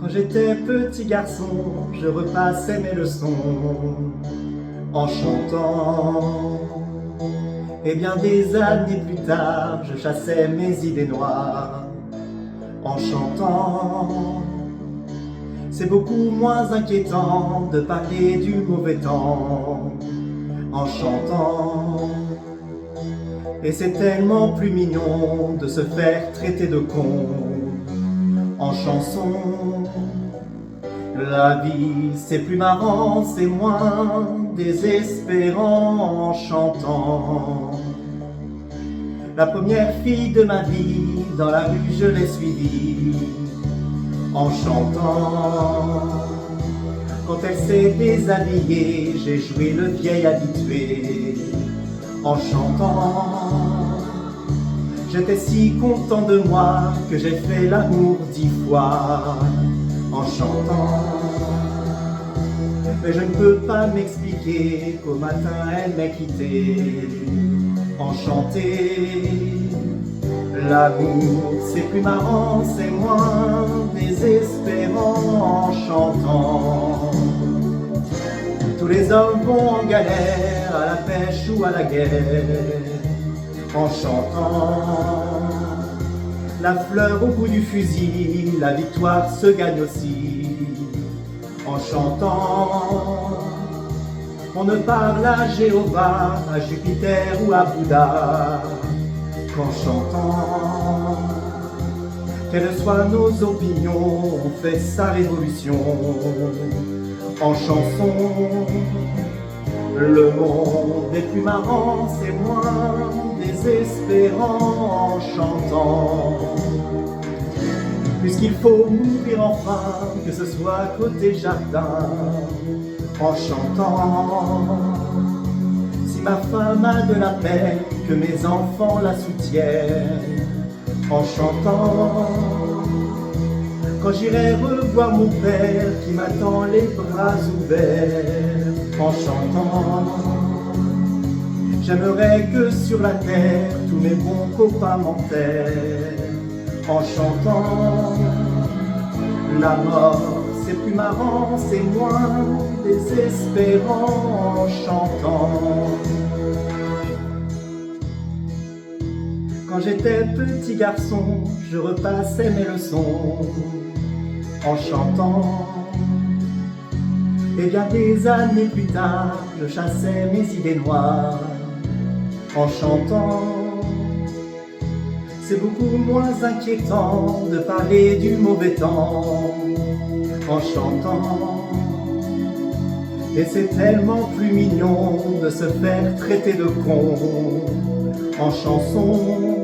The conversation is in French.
Quand j'étais petit garçon, je repassais mes leçons en chantant. Et bien des années plus tard, je chassais mes idées noires en chantant. C'est beaucoup moins inquiétant de parler du mauvais temps en chantant. Et c'est tellement plus mignon de se faire traiter de con en chanson. La vie c'est plus marrant, c'est moins désespérant en chantant. La première fille de ma vie, dans la rue je l'ai suivie en chantant. Quand elle s'est déshabillée, j'ai joué le vieil habitué en chantant. J'étais si content de moi que j'ai fait l'amour 10 fois en chantant. Mais je ne peux pas m'expliquer qu'au matin elle m'ait quitté enchanté. L'amour c'est plus marrant, c'est moins désespérant en chantant. Tous les hommes vont en galère, à la pêche ou à la guerre, en chantant. La fleur au bout du fusil, la victoire se gagne aussi en chantant. On ne parle à Jéhovah, à Jupiter ou à Bouddha qu'en chantant. Quelles soient nos opinions, on fait sa révolution en chanson. Le monde est plus marrant, c'est moins désespérant en chantant. Puisqu'il faut mourir enfin, que ce soit côté jardin, en chantant. Si ma femme a de la peine, que mes enfants la soutiennent, en chantant. Quand j'irai revoir mon père qui m'attend les bras ouverts en chantant. J'aimerais que sur la terre tous mes bons copains m'enterrent en chantant. La mort c'est plus marrant, c'est moins désespérant en chantant. Quand j'étais petit garçon, je repassais mes leçons en chantant. Et bien des années plus tard, je chassais mes idées noires en chantant. C'est beaucoup moins inquiétant de parler du mauvais temps en chantant. Et c'est tellement plus mignon de se faire traiter de con en chanson.